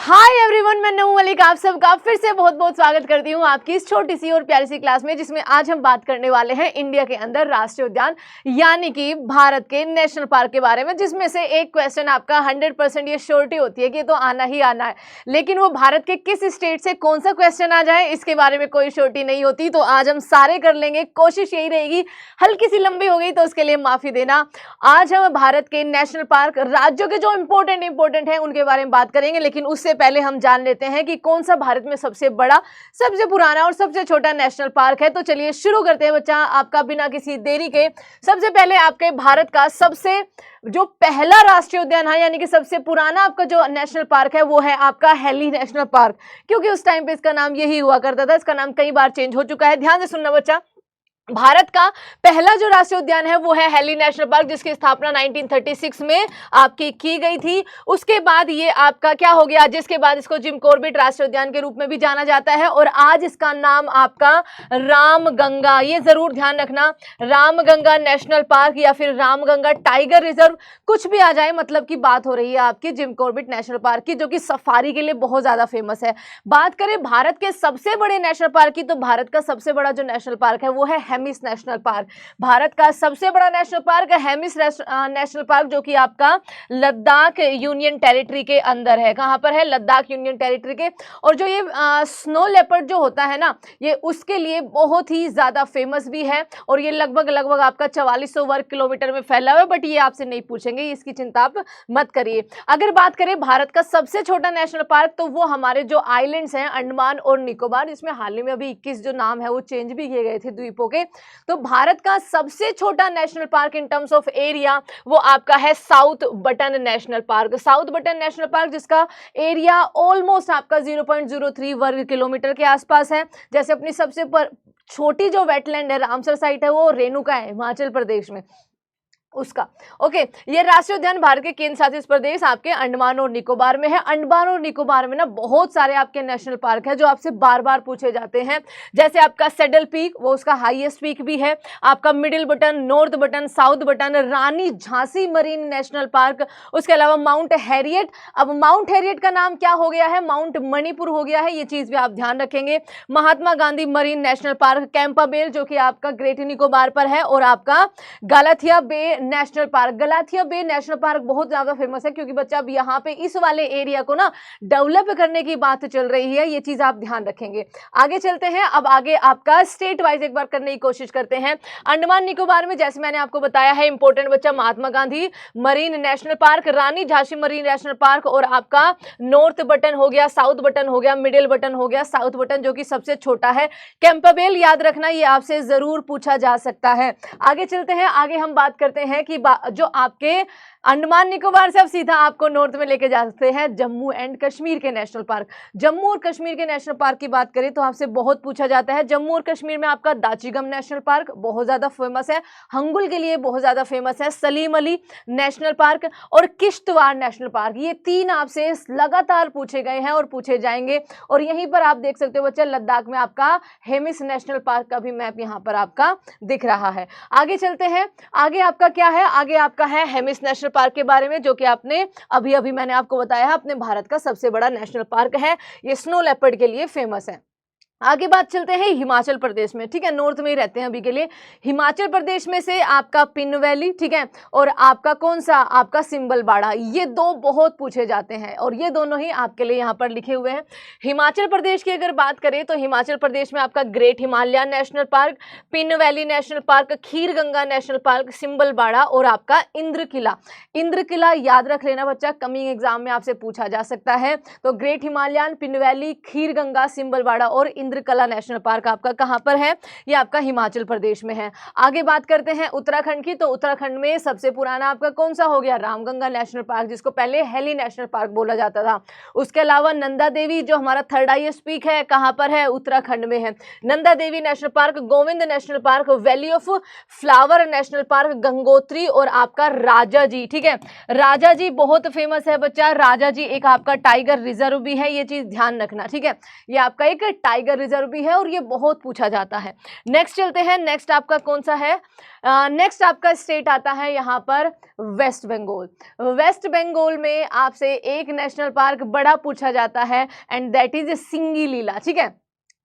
Hi everyone, मैं नूह मलिक आप सबका फिर से बहुत बहुत स्वागत करती हूँ आपकी इस छोटी सी और प्यारी सी क्लास में, जिसमें आज हम बात करने वाले हैं इंडिया के अंदर राष्ट्रीय उद्यान यानी कि भारत के नेशनल पार्क के बारे में, जिसमें से एक क्वेश्चन आपका 100% ये श्योरिटी होती है कि तो आना ही आना है, लेकिन वो भारत के किस स्टेट से कौन सा क्वेश्चन आ जाए इसके बारे में कोई श्योरिटी नहीं होती। तो आज हम सारे कर लेंगे, कोशिश यही रहेगी। हल्की सी लंबी हो गई तो उसके लिए माफी देना। आज हम भारत के नेशनल पार्क राज्यों के जो इंपॉर्टेंट है उनके बारे में बात करेंगे, लेकिन उससे पहले हम जान लेते हैं कि कौन सा भारत में सबसे बड़ा, सबसे पुराना और सबसे छोटा नेशनल पार्क है। तो चलिए शुरू करते हैं बच्चा, आपका बिना किसी देरी के। सबसे पहले आपके भारत का सबसे जो पहला राष्ट्रीय उद्यान है यानी कि सबसे पुराना आपका जो नेशनल पार्क है वो है आपका हेली नेशनल पार्क, क्योंकि उस टाइम पे इसका नाम यही हुआ करता था। इसका नाम कई बार चेंज हो चुका है। ध्यान से सुनना बच्चा, भारत का पहला जो राष्ट्रीय उद्यान है वो है हेली नेशनल पार्क, जिसकी स्थापना 1936 में आपकी की गई थी। उसके बाद ये आपका क्या हो गया, जिसके बाद इसको जिम कॉर्बेट राष्ट्रीय उद्यान के रूप में भी जाना जाता है, और आज इसका नाम आपका रामगंगा, ये जरूर ध्यान रखना, रामगंगा नेशनल पार्क या फिर रामगंगा टाइगर रिजर्व, कुछ भी आ जाए, मतलब की बात हो रही है आपकी जिम कॉर्बेट नेशनल पार्क की, जो कि सफारी के लिए बहुत ज्यादा फेमस है। बात करें भारत के सबसे बड़े नेशनल पार्क की, तो भारत का सबसे बड़ा जो नेशनल पार्क है वो है हेमिस नेशनल पार्क। भारत का सबसे बड़ा नेशनल पार्क है हेमिस नेशनल पार्क, जो कि आपका लद्दाख यूनियन टेरिटरी के अंदर है। कहां पर है? लद्दाख यूनियन टेरिटरी के। और जो ये स्नो लेपर्ड जो होता है ना, ये उसके लिए बहुत ही ज्यादा फेमस भी है, और ये लगभग आपका 4400 वर्ग किलोमीटर में फैला हुआ है। बट ये आपसे नहीं पूछेंगे, इसकी चिंता आप मत करिए। अगर बात करें भारत का सबसे छोटा नेशनल पार्क, तो वो हमारे जो आइलैंड्स हैं अंडमान और निकोबार, इसमें हाल ही में अभी 21 जो नाम है वो चेंज भी किए गए थे द्वीपों के। तो भारत का सबसे छोटा national park in terms of area वो आपका है south button national park. South button national park जिसका एरिया ऑलमोस्ट आपका 0.03 वर्ग किलोमीटर के आसपास है। जैसे अपनी सबसे छोटी जो वेटलैंड है, रामसर साइट है, वो रेणुका है हिमाचल प्रदेश में उसका। ओके, ये राष्ट्रीय उद्यान भारत के केंद्र शासित प्रदेश आपके अंडमान और निकोबार में है। अंडमान और निकोबार में ना बहुत सारे आपके नेशनल पार्क है जो आपसे बार बार पूछे जाते हैं। जैसे आपका सेडल पीक, वो उसका हाईएस्ट पीक भी है। आपका Middle Button, North Button, South Button, Rani Jhansi Marine National park, उसके अलावा माउंट हैरियट। अब माउंट हैरियट का नाम क्या हो गया है? माउंट मणिपुर हो गया है, ये चीज भी आप ध्यान रखेंगे। Mahatma Gandhi Marine National Park, Campbell जो कि आपका ग्रेट निकोबार पर है, और आपका Galathea Bay National Park. Galathea Bay National Park बहुत ज्यादा फेमस है, क्योंकि बच्चा अब यहाँ पे इस वाले एरिया को ना डेवलप करने की बात चल रही है, ये चीज आप ध्यान रखेंगे। आगे चलते हैं, अब आगे आपका स्टेट वाइज एक बार करने की कोशिश करते हैं। अंडमान निकोबार में जैसे मैंने आपको बताया है इंपॉर्टेंट बच्चा, महात्मा गांधी मरीन नेशनल पार्क, रानी झांसी मरीन नेशनल पार्क, और आपका नॉर्थ बटन हो गया, साउथ बटन हो गया, मिडिल बटन हो गया, साउथ बटन जो कि सबसे छोटा है, कैंपाबेल। याद रखना, ये आपसे जरूर पूछा जा सकता है। आगे चलते हैं, आगे हम बात करते हैं कि जो आपके अंडमान निकोबार से अब सीधा आपको नॉर्थ में लेके जाते हैं जम्मू एंड कश्मीर के नेशनल पार्क। जम्मू और कश्मीर के नेशनल पार्क की बात करें तो आपसे बहुत पूछा जाता है। जम्मू और कश्मीर में आपका दाचिगम नेशनल पार्क बहुत ज्यादा फेमस है, हंगुल के लिए बहुत ज्यादा फेमस है, सलीम अली नेशनल पार्क और किश्तवाड़ नेशनल पार्क। ये तीन आपसे लगातार पूछे गए हैं और पूछे जाएंगे। और यहीं पर आप देख सकते हो बच्चा, लद्दाख में आपका हेमिस नेशनल पार्क का भी मैप यहाँ पर आपका दिख रहा है। आगे चलते हैं, आगे आपका क्या है? आगे आपका है हेमिस नेशनल पार्क के बारे में, जो कि आपने अभी मैंने आपको बताया है अपने भारत का सबसे बड़ा नेशनल पार्क है। ये स्नो लेपर्ड के लिए फेमस है। आगे बात चलते हैं हिमाचल प्रदेश में, ठीक है, नॉर्थ में ही रहते हैं अभी के लिए। हिमाचल प्रदेश में से आपका पिन वैली, ठीक है, और आपका कौन सा? आपका सिंबल बाड़ा। ये दो बहुत पूछे जाते हैं और ये दोनों ही आपके लिए यहाँ पर लिखे हुए हैं। हिमाचल प्रदेश की अगर बात करें तो हिमाचल प्रदेश में आपका Great Himalayan National Park, Pin Valley National Park, Khir Ganga National Park, Simbalbara और आपका इंद्र किला। इंद्र किला याद रख लेना बच्चा, कमिंग एग्जाम में आपसे पूछा जा सकता है। तो ग्रेट हिमालयन, पिन वैली, खीर गंगा, सिंबल बाड़ा और इंद्रकला नेशनल पार्क आपका कहां पर है? ये आपका हिमाचल प्रदेश में है। आगे बात करते हैं उत्तराखंड की, तो उत्तराखंड में सबसे पुराना आपका कौन सा हो गया? रामगंगा नेशनल पार्क, जिसको पहले हेली नेशनल पार्क बोला जाता था। उसके अलावा नंदा देवी जो हमारा थर्ड हाईएस्ट पीक है, कहां पर है? उत्तराखंड में है। Nanda Devi National Park, Govind National Park, Valley of Flower National Park, Gangotri और आपका राजा जी, ठीक है। राजा जी बहुत फेमस है बच्चा, राजा जी एक आपका टाइगर रिजर्व भी है, ये चीज ध्यान रखना, ठीक है। ये आपका एक टाइगर टाइगर रिजर्व भी है और ये बहुत पूछा जाता है। नेक्स्ट चलते हैं, नेक्स्ट आपका कौन सा है, नेक्स्ट आपका स्टेट आता है यहाँ पर वेस्ट बंगाल। वेस्ट बंगाल में आपसे एक नेशनल पार्क बड़ा पूछा जाता है एंड दैट इज सिंगलीला। ठीक है,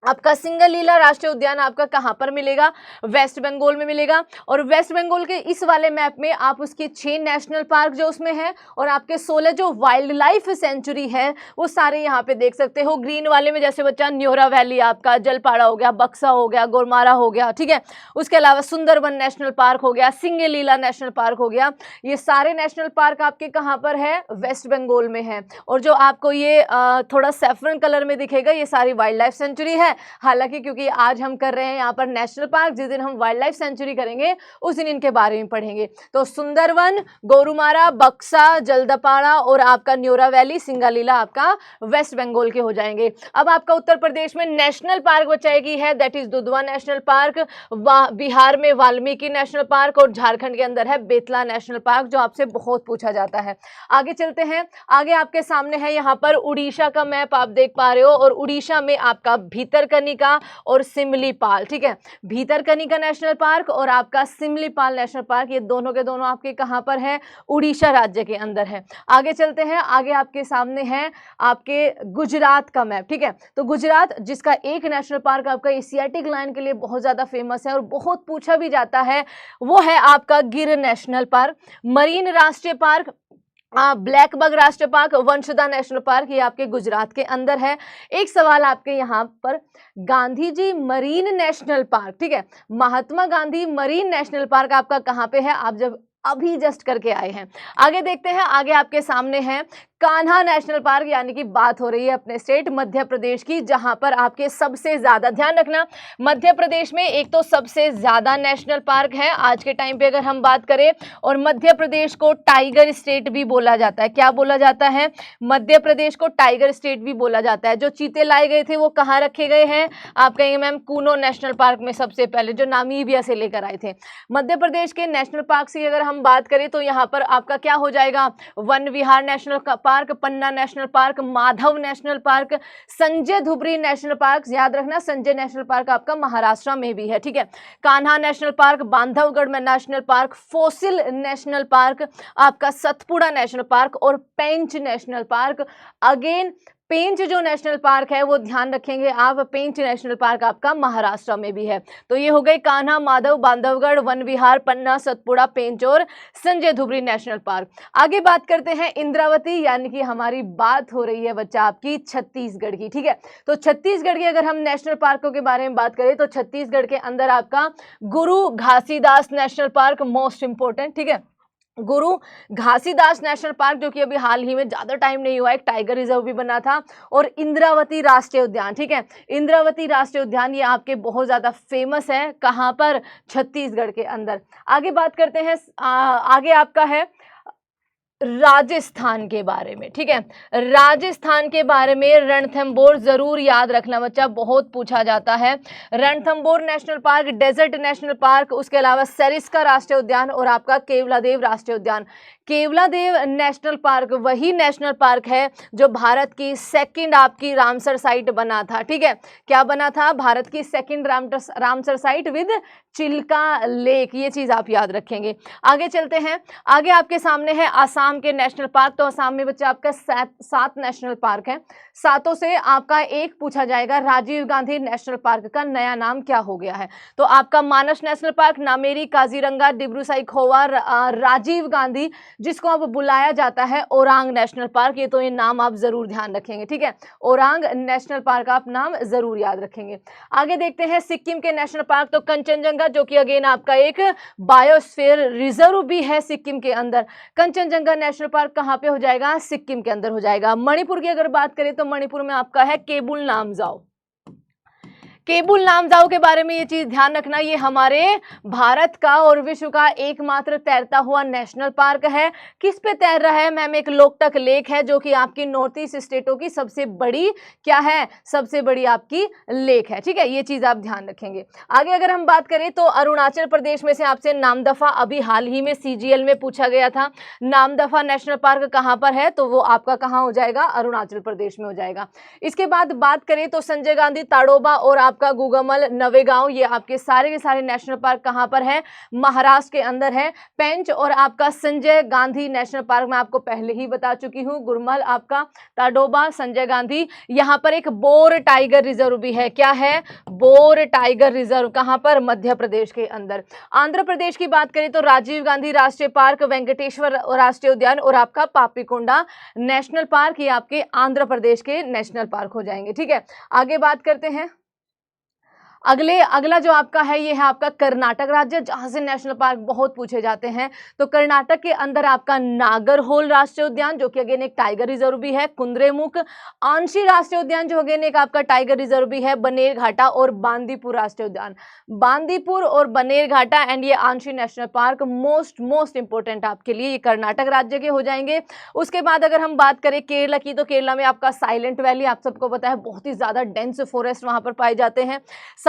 आपका सिंगलीला राष्ट्रीय उद्यान आपका कहाँ पर मिलेगा, वेस्ट बंगाल में मिलेगा। और वेस्ट बंगाल के इस वाले मैप में आप उसके 6 नेशनल पार्क जो उसमें है और आपके 16 जो वाइल्ड लाइफ सेंचुरी है वो सारे यहाँ पे देख सकते हो। ग्रीन वाले में जैसे बच्चा न्योरा वैली, आपका जलपाड़ा हो गया, बक्सा हो गया, गोरमारा हो गया, ठीक है, उसके अलावा सुंदरबन नेशनल पार्क हो गया, सिंगलीला नेशनल पार्क हो गया, ये सारे नेशनल पार्क आपके कहाँ पर है, वेस्ट बंगाल में है। और जो आपको ये थोड़ा सैफरन कलर में दिखेगा ये सारी वाइल्ड लाइफ सेंचुरी है। हालांकि क्योंकि आज हम कर रहे हैं यहाँ पर नेशनल पार्क, जिस दिन हम वाइल्ड लाइफ सेंचुरी करेंगे उस दिन इनके बारे में पढ़ेंगे। तो सुंदरवन, गोरुमारा, बक्सा, जलदापाड़ा और आपका न्योरा वैली, सिंगलीला आपका वेस्ट बंगाल के हो जाएंगे। अब आपका उत्तर प्रदेश में नेशनल पार्क बचाएगी है, that is Dudhwa national park, Bihar में वाल्मीकि नेशनल पार्क और झारखंड के अंदर है बेतला नेशनल पार्क, जो आपसे बहुत पूछा जाता है। आगे चलते हैं, आगे आपके सामने है यहाँ पर उड़ीसा का मैप आप देख पा रहे हो और उड़ीसा में आपका भीतरकनिका और सिमलीपाल, ठीक है, भीतरकनिका नेशनल पार्क और आपका सिमलीपाल नेशनल पार्क, ये दोनों के दोनों आपके कहां पर है, उड़ीसा राज्य के अंदर है। आगे चलते हैं, आगे आपके सामने है आपके गुजरात का मैप। ठीक है, तो गुजरात जिसका एक नेशनल पार्क आपका एशियाटिक लायन के लिए बहुत ज्यादा फेमस है और बहुत पूछा भी जाता है, वो है आपका गिर नेशनल पार्क। मरीन राष्ट्रीय पार्क, ब्लैक बग राष्ट्रीय पार्क, वंशदा नेशनल पार्क, ये आपके गुजरात के अंदर है। एक सवाल आपके यहाँ पर, Gandhi ji marine National park, ठीक है, महात्मा गांधी मरीन नेशनल पार्क आपका कहाँ पे है, आप जब अभी जस्ट करके आए हैं। आगे देखते हैं, आगे आपके सामने है कान्हा नेशनल पार्क, यानी कि बात हो रही है अपने स्टेट मध्य प्रदेश की, जहां पर आपके सबसे ज्यादा, ध्यान रखना, मध्य प्रदेश में एक तो सबसे ज्यादा नेशनल पार्क है आज के टाइम पे अगर हम बात करें, और मध्य प्रदेश को टाइगर स्टेट भी बोला जाता है। क्या बोला जाता है, मध्य प्रदेश को टाइगर स्टेट भी बोला जाता है। जो चीते लाए गए थे वो कहाँ रखे गए हैं, आप कहेंगे मैम कूनो नेशनल पार्क में, सबसे पहले जो नामीबिया से लेकर आए थे। मध्य प्रदेश के नेशनल पार्क की अगर हम बात करें तो यहाँ पर आपका क्या हो जाएगा, Van Vihar National Park, Panna National Park, Madhav National Park, Sanjay Dhubri National Park, याद रखना संजय नेशनल पार्क आपका महाराष्ट्र में भी है। ठीक है, कान्हा नेशनल पार्क, बांधवगढ़ में national park, fossil national park, आपका सतपुड़ा नेशनल पार्क और पेंच नेशनल पार्क। अगेन पेंच जो नेशनल पार्क है वो ध्यान रखेंगे आप, पेंच नेशनल पार्क आपका महाराष्ट्र में भी है। तो ये हो गए कान्हा, माधव, बांधवगढ़, वन विहार, पन्ना, सतपुड़ा, पेंच और संजय धुबरी नेशनल पार्क। आगे बात करते हैं इंद्रावती, यानी कि हमारी बात हो रही है बच्चा आपकी छत्तीसगढ़ की। ठीक है, तो छत्तीसगढ़ के अगर हम नेशनल पार्कों के बारे में बात करें तो छत्तीसगढ़ के अंदर आपका गुरु Ghasidas national park most important. ठीक है, गुरु घासीदास नेशनल पार्क जो कि अभी हाल ही में ज़्यादा टाइम नहीं हुआ, एक टाइगर रिजर्व भी बना था, और इंद्रावती राष्ट्रीय उद्यान। ठीक है, इंद्रावती राष्ट्रीय उद्यान ये आपके बहुत ज़्यादा फेमस है, कहाँ पर, छत्तीसगढ़ के अंदर। आगे बात करते हैं, आगे आपका है राजस्थान के बारे में। ठीक है, राजस्थान के बारे में रणथंबोर जरूर याद रखना बच्चा, बहुत पूछा जाता है। Ranthambore national park, desert national park, उसके अलावा सरिस्का राष्ट्रीय उद्यान और आपका केवलादेव राष्ट्रीय उद्यान। केवलादेव नेशनल पार्क वही नेशनल पार्क है जो भारत की सेकंड आपकी रामसर साइट बना था। ठीक है, क्या बना था, भारत की second Ramsar site with Chilka lake, ये चीज आप याद रखेंगे। आगे चलते हैं, आगे आपके सामने है आसाम के नेशनल पार्क। तो आसाम में बच्चे आपका 7 नेशनल पार्क है, सातों से आपका एक पूछा जाएगा, राजीव गांधी नेशनल पार्क का नया नाम क्या हो गया है। तो आपका मानस नेशनल पार्क, नामेरी, काजीरंगा, डिब्रू साइखोवा, राजीव गांधी, जिसको अब बुलाया जाता है ओरांग नेशनल पार्क, ये तो ये नाम आप जरूर ध्यान रखेंगे। ठीक है, ओरांग नेशनल पार्क आप नाम जरूर याद रखेंगे। आगे देखते हैं सिक्किम के नेशनल पार्क। तो कंचनजंगा जो कि अगेन आपका एक बायोस्फीयर रिजर्व भी है सिक्किम के अंदर। कंचनजंगा नेशनल पार्क कहाँ पे हो जाएगा, सिक्किम के अंदर हो जाएगा। मणिपुर की अगर बात करें तो मणिपुर में आपका है केबुल लामजाओ। केबुल लामजाओ के बारे में ये चीज ध्यान रखना, ये हमारे भारत का और विश्व का एकमात्र तैरता हुआ नेशनल पार्क है। किस पे तैर रहा है मैम? एक लोकटक लेक है जो कि आपकी नॉर्थ ईस्ट स्टेटों की सबसे बड़ी क्या है, सबसे बड़ी आपकी लेक है। ठीक है, ये चीज आप ध्यान रखेंगे। आगे अगर हम बात करें तो अरुणाचल प्रदेश में से आपसे नामदफा अभी हाल ही में सीजीएल में पूछा गया था, नामदफा नेशनल पार्क कहां पर है, तो वो आपका कहां हो जाएगा, अरुणाचल प्रदेश में हो जाएगा। इसके बाद बात करें तो संजय गांधी ताडोबा और आपका गुगमल नवेगांव, ये आपके सारे के सारे नेशनल पार्क कहां पर है, महाराष्ट्र के अंदर है। पेंच और आपका संजय गांधी नेशनल पार्क मैं आपको पहले ही बता चुकी हूं, गुरमल आपका ताडोबा संजय गांधी। यहां पर एक बोर टाइगर रिजर्व भी है, क्या है, बोर टाइगर रिजर्व, कहां पर, मध्य प्रदेश के अंदर। आंध्र प्रदेश की बात करें तो राजीव गांधी राष्ट्रीय पार्क, वेंकटेश्वर राष्ट्रीय उद्यान और आपका पापीकोंडा नेशनल पार्क, ये आपके आंध्र प्रदेश के नेशनल पार्क हो जाएंगे। ठीक है, आगे बात करते हैं। अगला जो आपका है ये है आपका कर्नाटक राज्य, जहां से नेशनल पार्क बहुत पूछे जाते हैं। तो कर्नाटक के अंदर आपका नागरहोल राष्ट्रीय उद्यान जो कि अगेन एक टाइगर रिजर्व भी है, कुंद्रेमुख आंशी राष्ट्रीय उद्यान जो अगेन एक आपका टाइगर रिजर्व भी है, बनेरघाटा और बांदीपुर राष्ट्रीय उद्यान, बांदीपुर और बनेरघाटा एंड ये आंशी नेशनल पार्क मोस्ट इंपोर्टेंट आपके लिए, ये कर्नाटक राज्य के हो जाएंगे। उसके बाद अगर हम बात करें केरला की, तो केरला में आपका साइलेंट वैली, आप सबको पता है बहुत ही ज्यादा डेंस फॉरेस्ट वहां पर पाए जाते हैं।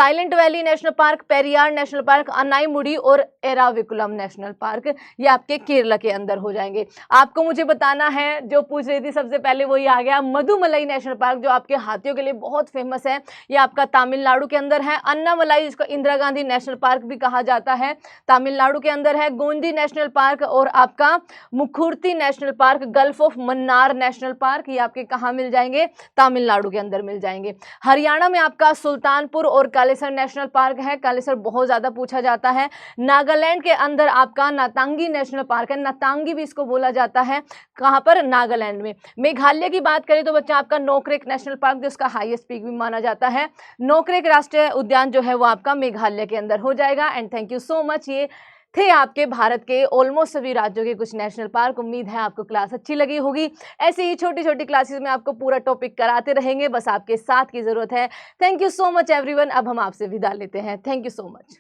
Silent valley National park, Periyar national park, Anaimudi और एराविकुलम नेशनल पार्क, ये आपके केरला के अंदर हो जाएंगे। आपको मुझे बताना है, जो पूछ रही थी सबसे पहले वही आ गया, मधुमलाई नेशनल पार्क जो आपके हाथियों के लिए बहुत फेमस है, ये आपका तमिलनाडु के अंदर है। अन्नामलाई जिसको इंदिरा गांधी नेशनल पार्क भी कहा जाता है, तमिलनाडु के अंदर है। गोंदी नेशनल पार्क और आपका Mukurthi National Park, Gulf of Mannar National Park, ये आपके कहाँ मिल जाएंगे, तमिलनाडु के अंदर मिल जाएंगे। हरियाणा में आपका सुल्तानपुर और कालेसर नेशनल पार्क है, कालेसर बहुत ज्यादा पूछा जाता है। नागालैंड के अंदर आपका नातांगी नेशनल पार्क है, नातांगी भी इसको बोला जाता है, कहां पर, नागालैंड में। मेघालय की बात करें तो बच्चा आपका नोक्रेक नेशनल पार्क जिसका हाईएस्ट पीक भी माना जाता है, नोक्रेक राष्ट्रीय उद्यान जो है वो आपका मेघालय के अंदर हो जाएगा। And thank you so much, ये थे आपके भारत के ऑलमोस्ट सभी राज्यों के कुछ नेशनल पार्क। उम्मीद है आपको क्लास अच्छी लगी होगी। ऐसे ही छोटी छोटी क्लासेस में आपको पूरा टॉपिक कराते रहेंगे, बस आपके साथ की जरूरत है। Thank you so much everyone. अब हम आपसे विदा लेते हैं। Thank you so much.